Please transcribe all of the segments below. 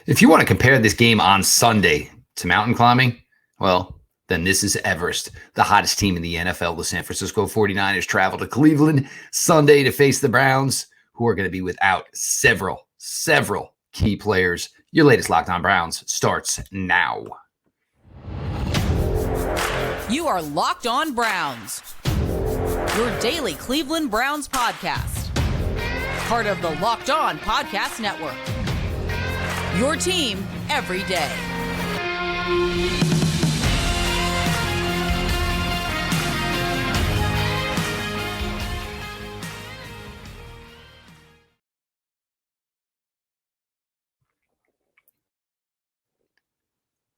If you want to compare this game on Sunday to mountain climbing, well, then this is Everest, the hottest team in the NFL. The San Francisco 49ers travel to Cleveland Sunday to face the Browns, who are going to be without several key players. Your latest Locked On Browns starts now. You are Locked On Browns, your daily Cleveland Browns podcast. Part of the Locked On Podcast Network. Your team every day.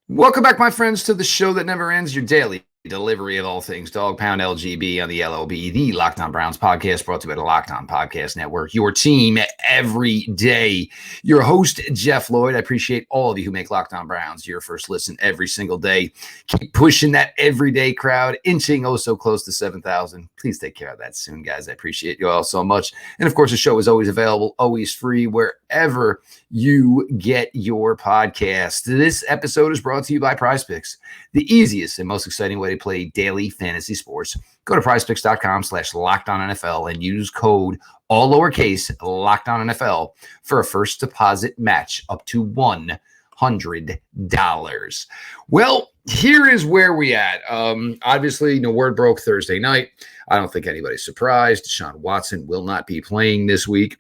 Welcome back, my friends, to the show that never ends, your daily delivery of all things Dog Pound LGB on the LOB, the Locked On Browns podcast, brought to you by the Locked On Podcast Network, your team every day. Your host, Jeff Lloyd. I appreciate all of you who make Locked On Browns your first listen every single day. Keep pushing that everyday crowd, inching oh so close to 7,000. Please take care of that soon, guys. I appreciate you all so much. And of course, the show is always available, always free, wherever you get your podcast. This episode is brought to you by PrizePicks, the easiest and most exciting way to play daily fantasy sports. Go to prizepicks.com/LockedOnNFL and use code all lowercase LockedOnNFL for a first deposit match up to $100. Well, here is where we at. Obviously, word broke Thursday night. I don't think anybody's surprised. Deshaun Watson will not be playing this week.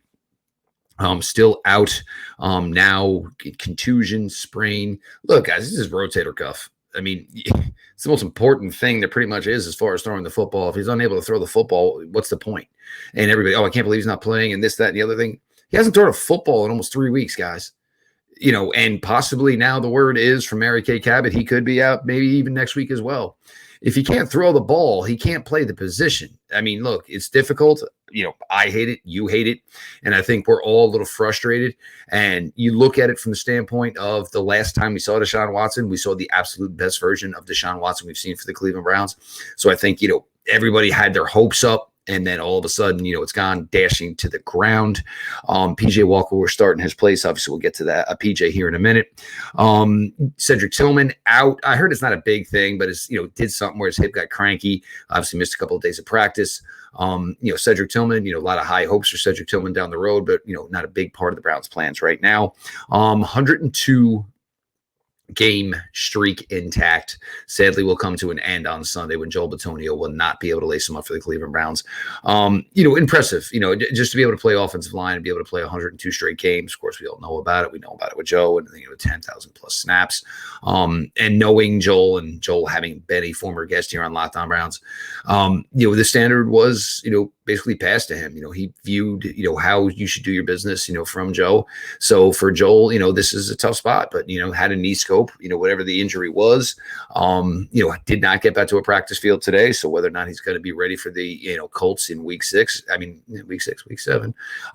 Still out now, contusion, sprain. Look, guys, this is rotator cuff. I mean, it's the most important thing there pretty much is as far as throwing the football. If he's unable to throw the football, what's the point? And everybody, I can't believe he's not playing and this, that, and the other thing. He hasn't thrown a football in almost 3 weeks, guys. And possibly now the word is from Mary Kay Cabot, he could be out maybe even next week as well. If he can't throw the ball, he can't play the position. I mean, look, it's difficult. I hate it. You hate it. And I think we're all a little frustrated. And you look at it from the standpoint of the last time we saw Deshaun Watson, we saw the absolute best version of Deshaun Watson we've seen for the Cleveland Browns. So I think, everybody had their hopes up. And then all of a sudden, it's gone dashing to the ground. PJ Walker, we're starting his place. Obviously, we'll get to that. PJ here in a minute. Cedric Tillman out. I heard it's not a big thing, but it's, did something where his hip got cranky. Obviously missed a couple of days of practice. Cedric Tillman, a lot of high hopes for Cedric Tillman down the road, but, not a big part of the Browns' plans right now. 102 game streak intact. Sadly, will come to an end on Sunday when Joel Bitonio will not be able to lace him up for the Cleveland Browns. Impressive, just to be able to play offensive line and be able to play 102 straight games. Of course, we all know about it. We know about it with Joe and 10,000 plus snaps. And knowing Joel and Joel having been a former guest here on Locked On Browns, the standard was, basically passed to him. He viewed, how you should do your business, from Joe. So for Joel, this is a tough spot, but, had a knee scope, whatever the injury was, did not get back to a practice field today. So whether or not he's going to be ready for the, Colts in week 7,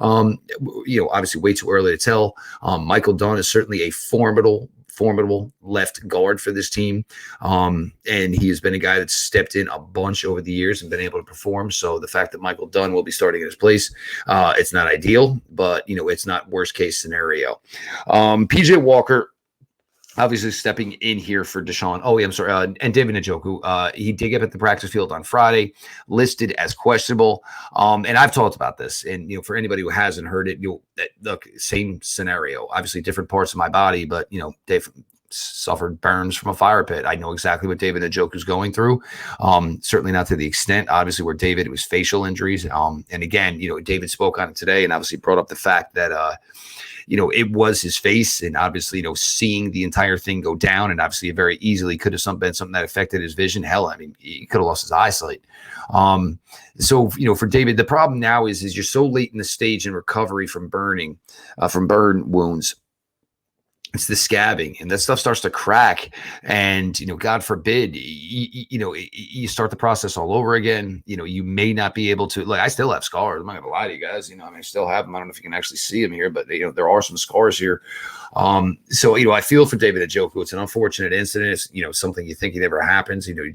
obviously way too early to tell. Michael Dunn is certainly a formidable left guard for this team. And he has been a guy that's stepped in a bunch over the years and been able to perform. So the fact that Michael Dunn will be starting in his place, it's not ideal, but, it's not worst case scenario. PJ Walker, obviously stepping in here for Deshaun. And David Njoku. He did get at the practice field on Friday, listed as questionable. And I've talked about this. And, for anybody who hasn't heard it, look, same scenario. Obviously different parts of my body, but, Dave suffered burns from a fire pit. I know exactly what David Njoku is going through. Certainly not to the extent, obviously, where David, it was facial injuries. And again, David spoke on it today and obviously brought up the fact that, it was his face, and obviously, seeing the entire thing go down, and obviously it very easily could have been something that affected his vision. Hell, I mean, he could have lost his eyesight. So, for David, the problem now is you're so late in the stage in recovery from burn wounds. It's the scabbing, and that stuff starts to crack. And, God forbid, you start the process all over again. You may not be able to, I still have scars. I'm not going to lie to you guys. I still have them. I don't know if you can actually see them here, but there are some scars here. So, I feel for David Njoku. It's an unfortunate incident. It's, something you think it never happens. You're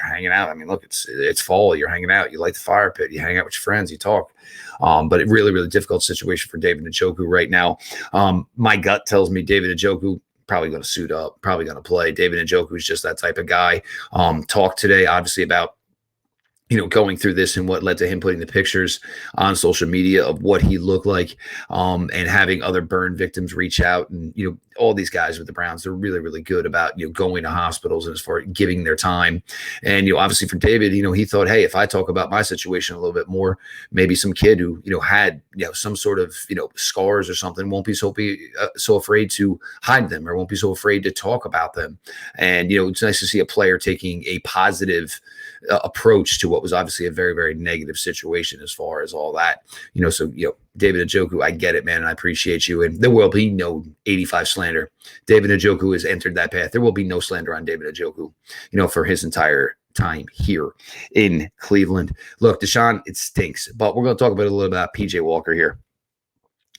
hanging out. I mean, look, it's fall. You're hanging out. You light the fire pit. You hang out with your friends. You talk. But a really, really difficult situation for David Njoku right now. My gut tells me David Njoku Njoku, probably going to suit up, probably going to play. David Njoku is just that type of guy. Talked today, obviously, about going through this and what led to him putting the pictures on social media of what he looked like, and having other burn victims reach out. And, all these guys with the Browns, they're really, really good about, going to hospitals and as far as giving their time. And, obviously for David, he thought, hey, if I talk about my situation a little bit more, maybe some kid who, had, some sort of, scars or something won't be so afraid to hide them, or won't be so afraid to talk about them. And, it's nice to see a player taking a positive approach to what was obviously a very, very negative situation as far as all that. So David Njoku, I get it, man, and I appreciate you. And there will be no 85 slander. David Njoku has entered that path. There will be no slander on David Njoku, for his entire time here in Cleveland. Look, Deshaun, it stinks, but we're going to talk about a little about PJ Walker here.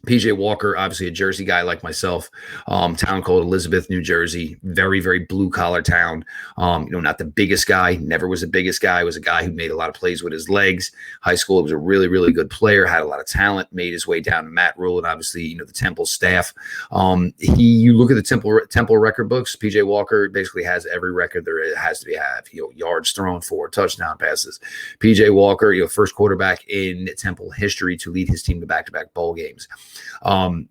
PJ Walker, obviously a Jersey guy like myself, town called Elizabeth, New Jersey, very, very blue collar town. Not the biggest guy, never was the biggest guy, was a guy who made a lot of plays with his legs. High school, he was a really, really good player, had a lot of talent, made his way down to Matt Rule and obviously, the Temple staff. You look at the Temple record books, PJ Walker basically has every record there has to have, yards thrown for, touchdown passes. PJ Walker, first quarterback in Temple history to lead his team to back-to-back bowl games.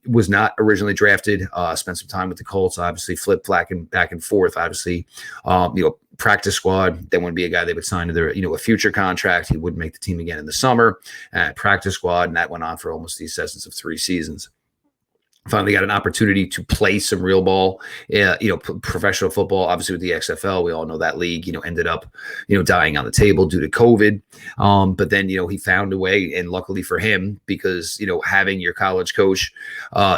Was not originally drafted, spent some time with the Colts, obviously flip-flacking back and forth, obviously, practice squad. Then would be a guy they would sign to their, a future contract. He would make the team again in the summer, practice squad. And that went on for almost the essence of 3 seasons. Finally got an opportunity to play some real ball, professional football, obviously with the XFL. We all know that league, ended up, dying on the table due to COVID. But then, he found a way, and luckily for him, because, having your college coach,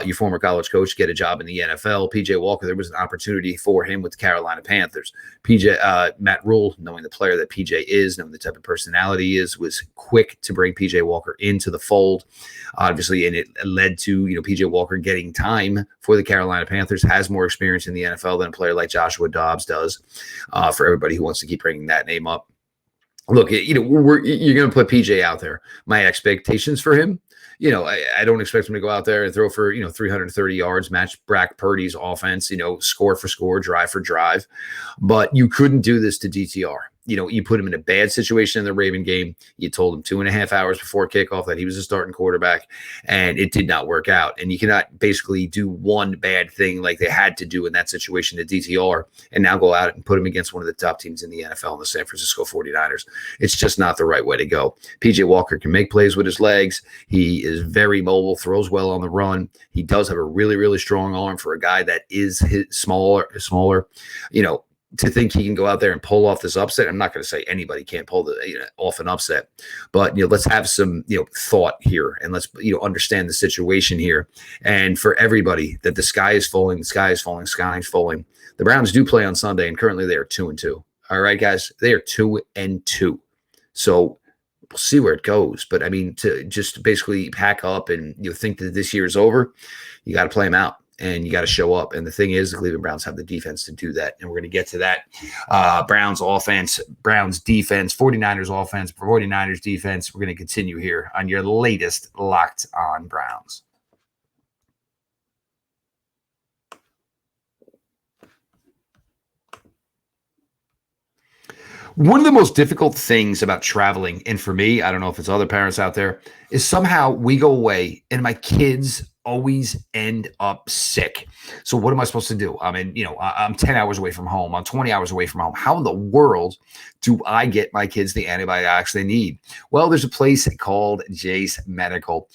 your former college coach, get a job in the NFL, PJ Walker, there was an opportunity for him with the Carolina Panthers. Matt Rule, knowing the player that PJ is, knowing the type of personality he is, was quick to bring PJ Walker into the fold, obviously, and it led to, PJ Walker getting time for the Carolina Panthers, has more experience in the NFL than a player like Joshua Dobbs does, for everybody who wants to keep bringing that name up. Look, you're going to put PJ out there. My expectations for him, I don't expect him to go out there and throw for, 330 yards, match Brock Purdy's offense, score for score, drive for drive. But you couldn't do this to DTR. You put him in a bad situation in the Raven game. You told him 2.5 hours before kickoff that he was a starting quarterback, and it did not work out. And you cannot basically do one bad thing like they had to do in that situation to DTR and now go out and put him against one of the top teams in the NFL, the San Francisco 49ers. It's just not the right way to go. PJ Walker can make plays with his legs. He is very mobile, throws well on the run. He does have a really, really strong arm for a guy that is smaller. To think he can go out there and pull off this upset. I'm not going to say anybody can't pull off an upset, but let's have some thought here, and let's understand the situation here. And for everybody, that the sky is falling, the sky is falling, sky is falling. The Browns do play on Sunday, and currently they are 2-2. All right, guys, they are 2-2. So we'll see where it goes. But I mean, to just basically pack up and think that this year is over, you got to play them out. And you got to show up. And the thing is, the Cleveland Browns have the defense to do that. And we're going to get to that. Browns offense, Browns defense, 49ers offense, 49ers defense. We're going to continue here on your latest Locked On Browns. One of the most difficult things about traveling, and for me, I don't know if it's other parents out there, is somehow we go away and my kids always end up sick. So what am I supposed to do? I mean, I'm 10 hours away from home. I'm 20 hours away from home. How in the world do I get my kids the antibiotics they need? Well, there's a place called Jase Medical.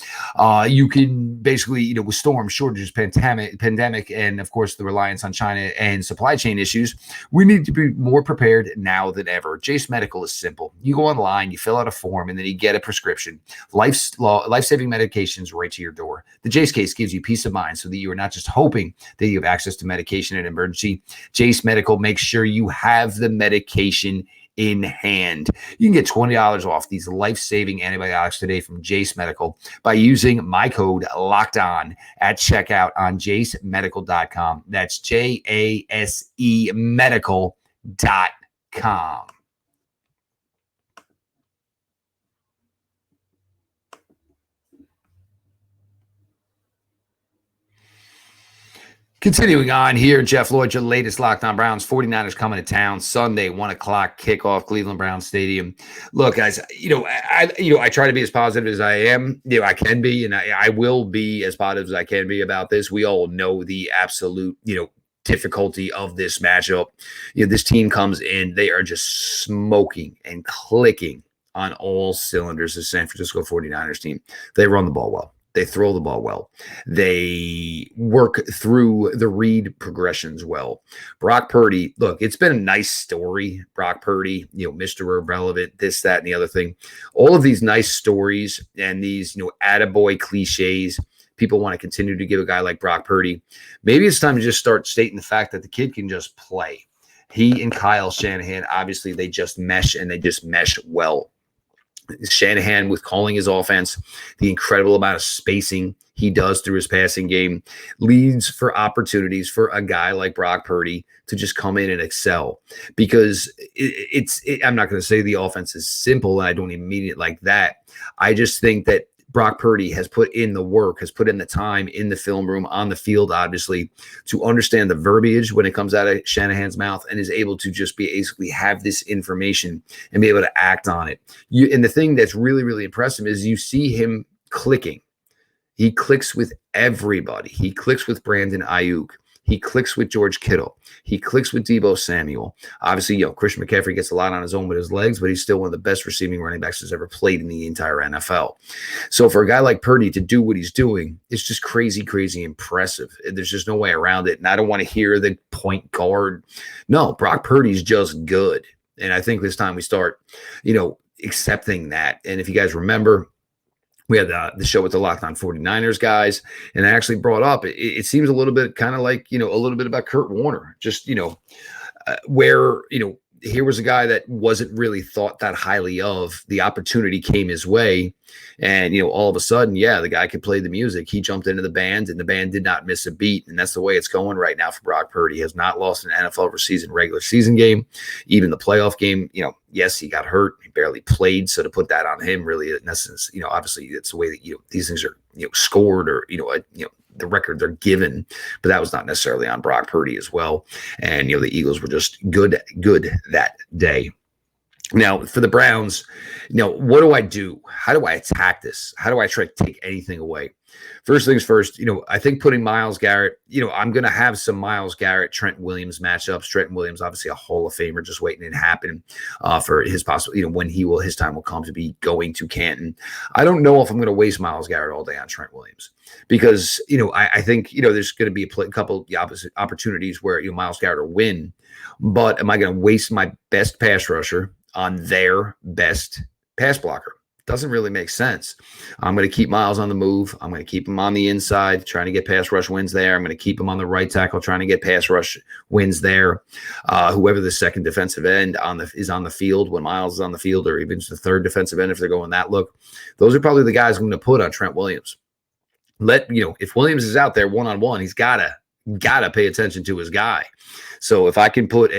You can basically, with storms, shortages, pandemic, and of course the reliance on China and supply chain issues, we need to be more prepared now than ever. Jase Medical is simple. You go online, you fill out a form, and then you get a prescription. Life-saving medications right to your door. The Jase case gives you peace of mind so that you are not just hoping that you have access to medication in an emergency. Jase Medical makes sure you have the medication in hand. You can get $20 off these life-saving antibiotics today from Jase Medical by using my code LOCKEDON at checkout on jasemedical.com. That's JASE medical.com. Continuing on here, Jeff Lloyd, your latest Locked On Browns. 49ers coming to town Sunday, 1 o'clock kickoff, Cleveland Browns Stadium. Look, guys, I try to be as positive as I am. I can be, and I will be as positive as I can be about this. We all know the absolute, difficulty of this matchup. This team comes in, they are just smoking and clicking on all cylinders. The San Francisco 49ers team. They run the ball well. They throw the ball well. They work through the read progressions well. Brock Purdy, look, it's been a nice story. Brock Purdy, Mr. Irrelevant, this, that, and the other thing. All of these nice stories and these, attaboy cliches, people want to continue to give a guy like Brock Purdy. Maybe it's time to just start stating the fact that the kid can just play. He and Kyle Shanahan, obviously, they just mesh, and they just mesh well. Shanahan with calling his offense, the incredible amount of spacing he does through his passing game leads for opportunities for a guy like Brock Purdy to just come in and excel, because I'm not going to say the offense is simple, and I don't even mean it like that. I just think that Brock Purdy has put in the work, has put in the time in the film room, on the field, obviously, to understand the verbiage when it comes out of Shanahan's mouth, and is able to just basically have this information and be able to act on it. And the thing that's really, really impressive is you see him clicking. He clicks with everybody. He clicks with Brandon Ayuk. He clicks with George Kittle. He clicks with Deebo Samuel. Obviously, Christian McCaffrey gets a lot on his own with his legs, but he's still one of the best receiving running backs that's ever played in the entire NFL. So for a guy like Purdy to do what he's doing, it's just crazy, crazy impressive. There's just no way around it. And I don't want to hear the point guard. No, Brock Purdy's just good. And I think this time we start, accepting that. And if you guys remember, we had the show with the Locked On 49ers guys, and I actually brought up, it seems a little bit kind of like, a little bit about Kurt Warner, just, where, here was a guy that wasn't really thought that highly of. The opportunity came his way, and, all of a sudden, the guy could play the music. He jumped into the band, and the band did not miss a beat. And that's the way it's going right now for Brock Purdy. He has not lost an NFL regular season game, even the playoff game. Yes, he got hurt. He barely played. So to put that on him, really, in essence, obviously it's the way that, these things are, scored, or, the record they're given, but that was not necessarily on Brock Purdy as well. And, the Eagles were just good that day. Now, for the Browns, what do I do? How do I attack this? How do I try to take anything away? First things first, I think putting Myles Garrett, I'm going to have some Myles Garrett, Trent Williams matchups. Trent Williams, obviously a Hall of Famer, just waiting to happen for his possible, when his time will come to be going to Canton. I don't know if I'm going to waste Myles Garrett all day on Trent Williams, because, I think, there's going to be a couple opposite opportunities where, Myles Garrett will win, but am I going to waste my best pass rusher on their best pass blocker? Doesn't really make sense. I'm going to keep Myles on the move. I'm going to keep him on the inside, trying to get pass rush wins there. I'm going to keep him on the right tackle, trying to get pass rush wins there. Whoever the second defensive end is on the field when Myles is on the field, or even the third defensive end if they're going that look, those are probably the guys I'm going to put on Trent Williams. If Williams is out there one-on-one, he's gotta pay attention to his guy. So if I can put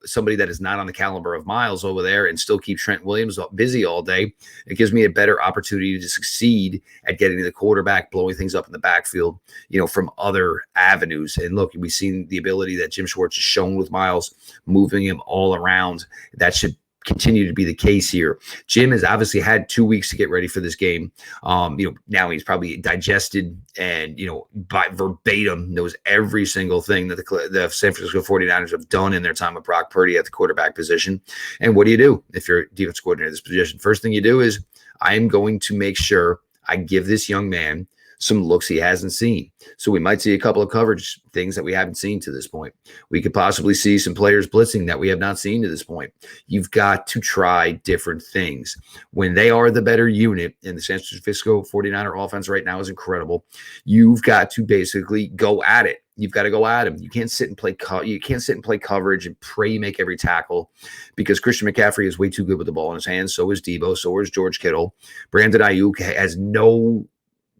somebody that is not on the caliber of Myles over there and still keep Trent Williams busy all day, it gives me a better opportunity to succeed at getting to the quarterback, blowing things up in the backfield, from other avenues. And look, we've seen the ability that Jim Schwartz has shown with Myles, moving him all around. That should continue to be the case here. Jim has obviously had 2 weeks to get ready for this game. Now he's probably digested and, by verbatim knows every single thing that the San Francisco 49ers have done in their time with Brock Purdy at the quarterback position. And what do you do if you're a defense coordinator at this position? First thing you do is, I am going to make sure I give this young man some looks he hasn't seen. So we might see a couple of coverage things that we haven't seen to this point. We could possibly see some players blitzing that we have not seen to this point. You've got to try different things. When they are the better unit, and the San Francisco 49er offense right now is incredible, you've got to basically go at it. You've got to go at him. You can't sit and play coverage and pray you make every tackle, because Christian McCaffrey is way too good with the ball in his hands. So is Deebo. So is George Kittle. Brandon Ayuk has no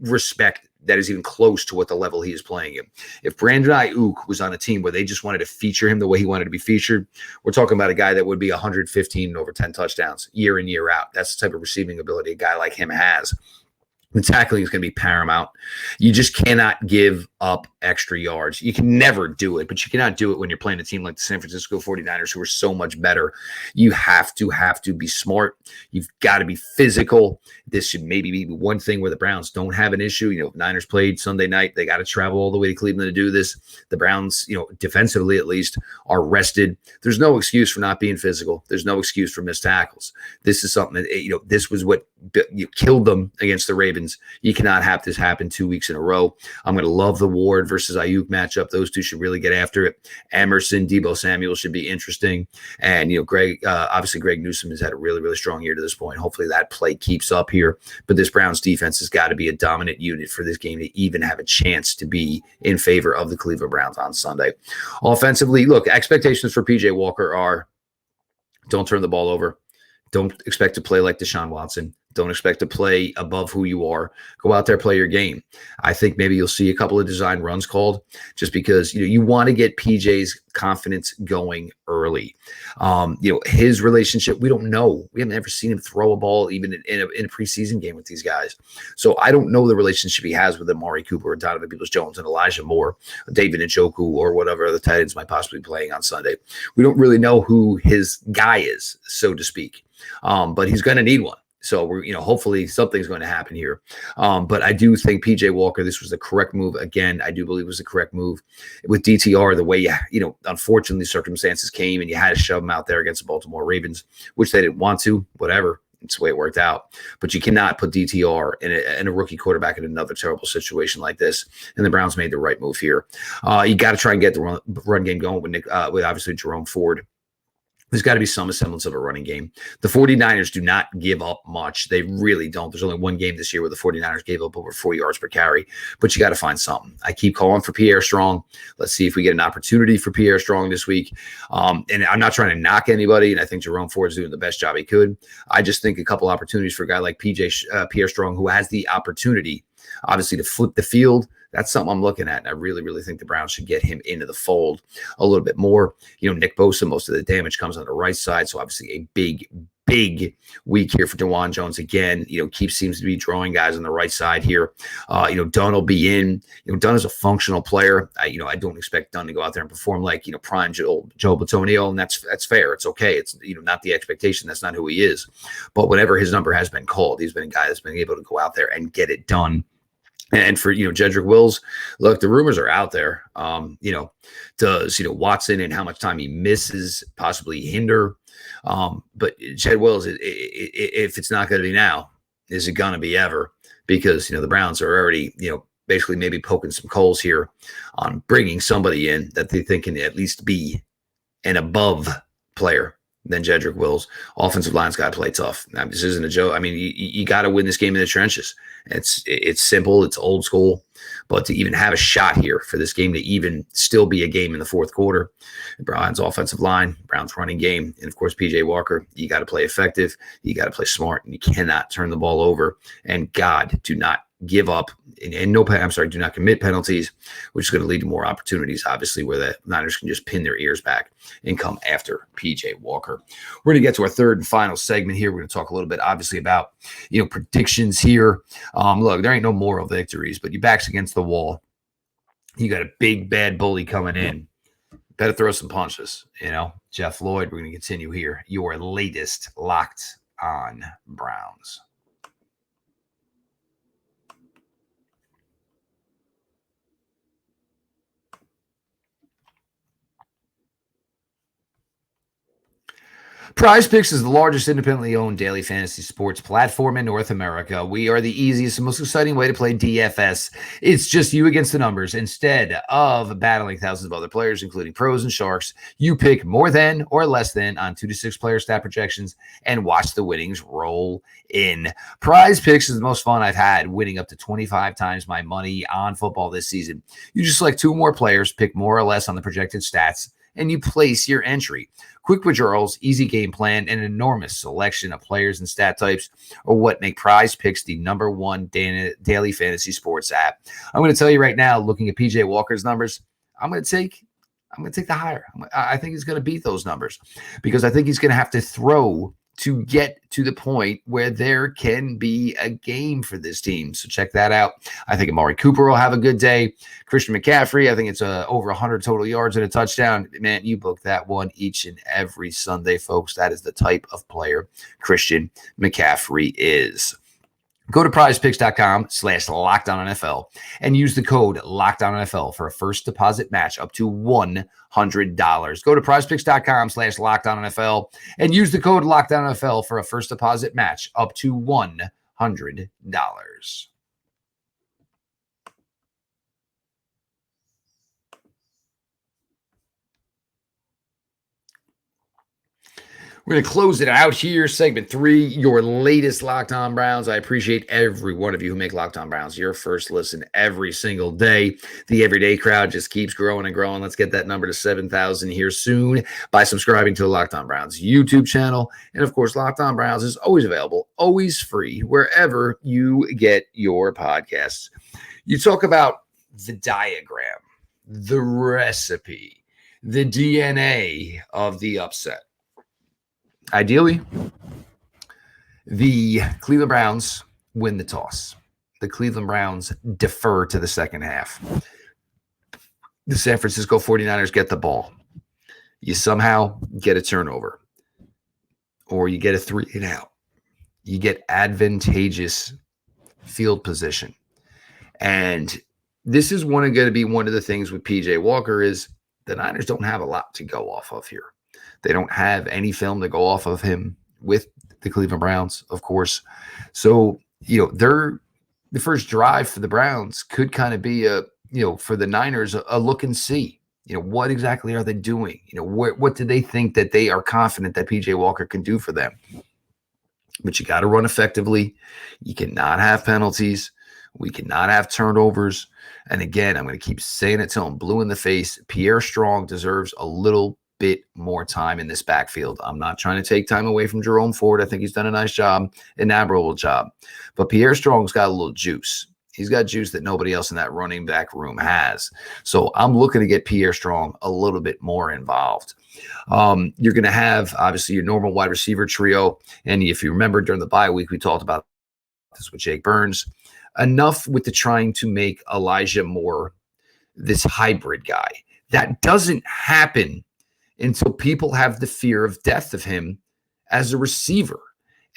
respect that is even close to what the level he is playing in. If Brandon Ayuk was on a team where they just wanted to feature him the way he wanted to be featured, we're talking about a guy that would be 115 and over 10 touchdowns year in, year out. That's the type of receiving ability a guy like him has. The tackling is going to be paramount. You just cannot give up extra yards. You can never do it, but you cannot do it when you're playing a team like the San Francisco 49ers, who are so much better. You have to be smart. You've got to be physical. This should maybe be one thing where the Browns don't have an issue. You know, Niners played Sunday night. They got to travel all the way to Cleveland to do this. The Browns, you know, defensively at least, are rested. There's no excuse for not being physical. There's no excuse for missed tackles. This is something that, you know, this was what killed them against the Ravens. You cannot have this happen 2 weeks in a row. I'm going to love the Ward versus Ayuk matchup. Those two should really get after it. Emerson, Deebo Samuel should be interesting. And, you know, obviously Greg Newsome has had a really, really strong year to this point. Hopefully that play keeps up here. But this Browns defense has got to be a dominant unit for this game to even have a chance to be in favor of the Cleveland Browns on Sunday. Offensively, look, expectations for PJ Walker are don't turn the ball over. Don't expect to play like Deshaun Watson. Don't expect to play above who you are. Go out there, play your game. I think maybe you'll see a couple of design runs called just because, you know, you want to get PJ's confidence going early. You know, his relationship, we don't know. We haven't ever seen him throw a ball even in a preseason game with these guys. So I don't know the relationship he has with Amari Cooper or Donovan Peoples-Jones and Elijah Moore, David Njoku, or whatever other tight ends might possibly be playing on Sunday. We don't really know who his guy is, so to speak. But he's going to need one. So we're, you know, hopefully something's going to happen here. But I do think PJ Walker, this was the correct move. Again, I do believe it was the correct move with DTR, the way, you know, unfortunately circumstances came and you had to shove him out there against the Baltimore Ravens, which they didn't want to, whatever. It's the way it worked out. But you cannot put DTR in a rookie quarterback in another terrible situation like this. And the Browns made the right move here. You got to try and get the run game going with obviously Jerome Ford. There's got to be some semblance of a running game. The 49ers do not give up much. They really don't. There's only one game this year where the 49ers gave up over 4 yards per carry, but you got to find something. I keep calling for Pierre Strong. Let's see if we get an opportunity for Pierre Strong this week. And I'm not trying to knock anybody, and I think Jerome Ford's doing the best job he could. I just think a couple opportunities for a guy like Pierre Strong, who has the opportunity, obviously, to flip the field. That's something I'm looking at, and I really, really think the Browns should get him into the fold a little bit more. You know, Nick Bosa, most of the damage comes on the right side, so obviously a big week here for DeJuan Jones again. You know, seems to be drawing guys on the right side here. You know, Dunn will be in. You know, Dunn is a functional player. I don't expect Dunn to go out there and perform like, you know, prime Joel Bitonio, and that's fair. It's okay. It's, you know, not the expectation. That's not who he is. But whenever his number has been called, he's been a guy that's been able to go out there and get it done. And for, you know, Jedrick Wills, look, the rumors are out there. You know, does, you know, Watson and how much time he misses possibly hinder? But Jed Wills, if it's not going to be now, is it going to be ever? Because, you know, the Browns are already, you know, basically maybe poking some coals here on bringing somebody in that they think can at least be an above player than Jedrick Wills. Offensive line's got to play tough. Now, this isn't a joke. I mean, you got to win this game in the trenches. It's simple. It's old school. But to even have a shot here for this game to even still be a game in the fourth quarter, Browns offensive line, Browns running game, and of course, PJ Walker, you got to play effective. You got to play smart, and you cannot turn the ball over. And God, do not give up do not commit penalties, which is going to lead to more opportunities, obviously, where the Niners can just pin their ears back and come after PJ Walker. We're going to get to our third and final segment here. We're going to talk a little bit, obviously, about, you know, predictions here. Look, there ain't no moral victories, but your back's against the wall. You got a big, bad bully coming in. Better throw some punches, you know. Jeff Lloyd, we're going to continue here. Your latest Locked On Browns. PrizePicks is the largest independently owned daily fantasy sports platform in North America. We are the easiest and most exciting way to play DFS. It's just you against the numbers. Instead of battling thousands of other players, including pros and sharks, you pick more than or less than on 2 to 6 player stat projections and watch the winnings roll in. PrizePicks is the most fun I've had, winning up to 25 times my money on football this season. You just select 2 more players, pick more or less on the projected stats, and you place your entry. Quick withdrawals, easy game plan, and an enormous selection of players and stat types are what make PrizePicks the #1 daily fantasy sports app. I'm going to tell you right now, looking at PJ Walker's numbers, I'm going to take the higher. I think he's going to beat those numbers because I think he's going to have to throw to get to the point where there can be a game for this team. So check that out. I think Amari Cooper will have a good day. Christian McCaffrey, I think it's over 100 total yards and a touchdown. Man, you book that one each and every Sunday, folks. That is the type of player Christian McCaffrey is. Go to prizepicks.com/LockedOnNFL and use the code LockedOnNFL for a first deposit match up to $100. Go to prizepicks.com/LockedOnNFL and use the code LockedOnNFL for a first deposit match up to $100. We're going to close it out here. Segment 3, your latest Locked On Browns. I appreciate every one of you who make Locked On Browns your first listen every single day. The everyday crowd just keeps growing and growing. Let's get that number to 7,000 here soon by subscribing to the Locked On Browns YouTube channel. And, of course, Locked On Browns is always available, always free, wherever you get your podcasts. You talk about the diagram, the recipe, the DNA of the upset. Ideally, the Cleveland Browns win the toss. The Cleveland Browns defer to the second half. The San Francisco 49ers get the ball. You somehow get a turnover, or you get a 3-and-out. You get advantageous field position. And this is going to be one of the things with P.J. Walker is the Niners don't have a lot to go off of here. They don't have any film to go off of him with the Cleveland Browns, of course. So, the first drive for the Browns could kind of be for the Niners, a look and see. What exactly are they doing? What do they think that they are confident that PJ Walker can do for them? But you got to run effectively. You cannot have penalties. We cannot have turnovers. And again, I'm going to keep saying it till I'm blue in the face. Pierre Strong deserves a little bit more time in this backfield. I'm not trying to take time away from Jerome Ford. I think he's done a nice job, an admirable job. But Pierre Strong's got a little juice. He's got juice that nobody else in that running back room has. So I'm looking to get Pierre Strong a little bit more involved. You're going to have, obviously, your normal wide receiver trio. And if you remember during the bye week, we talked about this with Jake Burns. Enough with the trying to make Elijah Moore this hybrid guy. That doesn't happen until people have the fear of death of him as a receiver.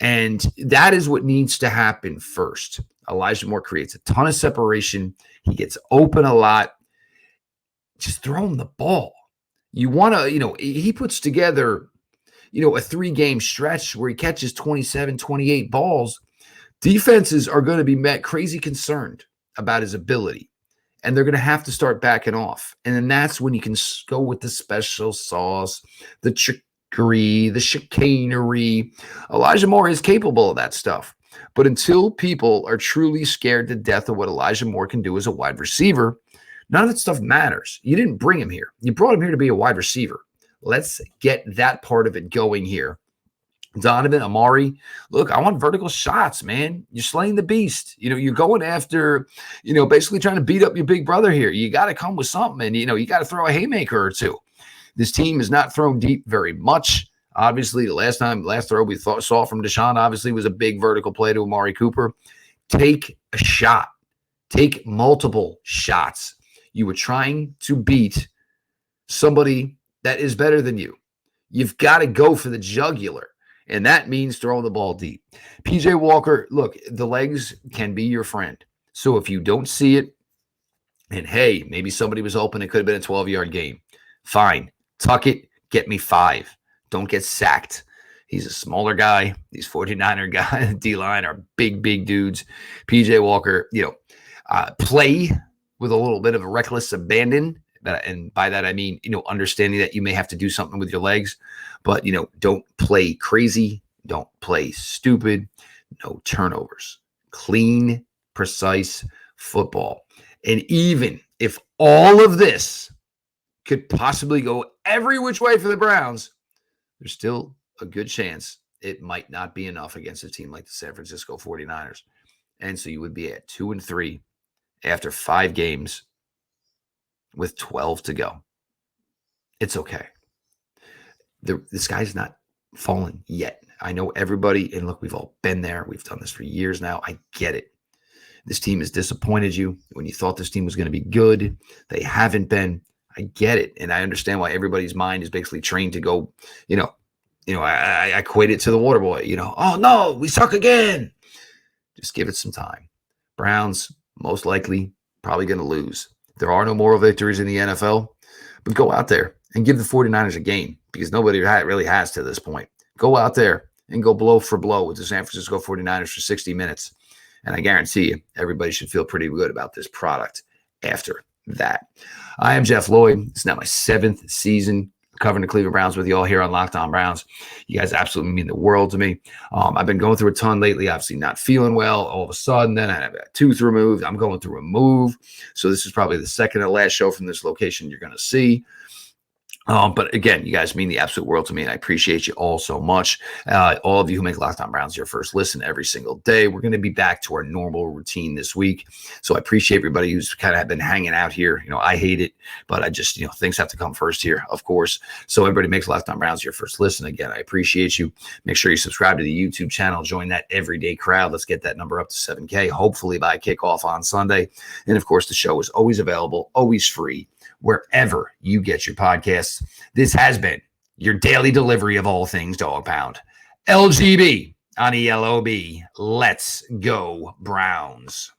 And that is what needs to happen first. Elijah Moore creates a ton of separation. He gets open a lot. Just throw him the ball. You want to, he puts together, a 3-game stretch where he catches 27, 28 balls. Defenses are going to be crazy concerned about his ability. And they're going to have to start backing off. And then that's when you can go with the special sauce, the trickery, the chicanery. Elijah Moore is capable of that stuff. But until people are truly scared to death of what Elijah Moore can do as a wide receiver, none of that stuff matters. You didn't bring him here. You brought him here to be a wide receiver. Let's get that part of it going here. Donovan, Amari, look, I want vertical shots, man. You're slaying the beast. You're going after, basically trying to beat up your big brother here. You got to come with something, and, you got to throw a haymaker or two. This team is not thrown deep very much. Obviously, the last throw we saw from Deshaun, obviously, was a big vertical play to Amari Cooper. Take a shot. Take multiple shots. You were trying to beat somebody that is better than you. You've got to go for the jugular. And that means throwing the ball deep. PJ Walker, look, the legs can be your friend. So if you don't see it, and hey, maybe somebody was open, it could have been a 12-yard game. Fine. Tuck it. Get me 5. Don't get sacked. He's a smaller guy. These 49er guys, D-line are big, big dudes. PJ Walker, play with a little bit of a reckless abandon. And by that, I mean, understanding that you may have to do something with your legs. But, don't play crazy. Don't play stupid. No turnovers. Clean, precise football. And even if all of this could possibly go every which way for the Browns, there's still a good chance it might not be enough against a team like the San Francisco 49ers. And so you would be at 2-3 after 5 games with 12 to go. It's okay. The sky's not fallen yet. I know everybody, and look, we've all been there. We've done this for years now. I get it. This team has disappointed you when you thought this team was going to be good. They haven't been. I get it. And I understand why everybody's mind is basically trained to go, I equate it to the water boy, oh no, we suck again. Just give it some time. Browns, most likely, probably going to lose. There are no moral victories in the NFL, but go out there and give the 49ers a game because nobody really has to this point. Go out there and go blow for blow with the San Francisco 49ers for 60 minutes. And I guarantee you, everybody should feel pretty good about this product after that. I am Jeff Lloyd. It's now my 7th season covering the Cleveland Browns with you all here on Locked On Browns. You guys absolutely mean the world to me. I've been going through a ton lately, obviously not feeling well. All of a sudden, then I have a tooth removed. I'm going through a move. So this is probably the second to last show from this location you're going to see. But again, you guys mean the absolute world to me, and I appreciate you all so much. All of you who make Locked On Browns your first listen every single day. We're going to be back to our normal routine this week. So I appreciate everybody who's kind of been hanging out here. I hate it, but I just, things have to come first here, of course. So everybody makes Locked On Browns your first listen. Again, I appreciate you. Make sure you subscribe to the YouTube channel. Join that everyday crowd. Let's get that number up to 7K, hopefully by kickoff on Sunday. And of course, the show is always available, always free, wherever you get your podcasts. This has been your daily delivery of all things Dog Pound. LGB on ELOB. Let's go Browns.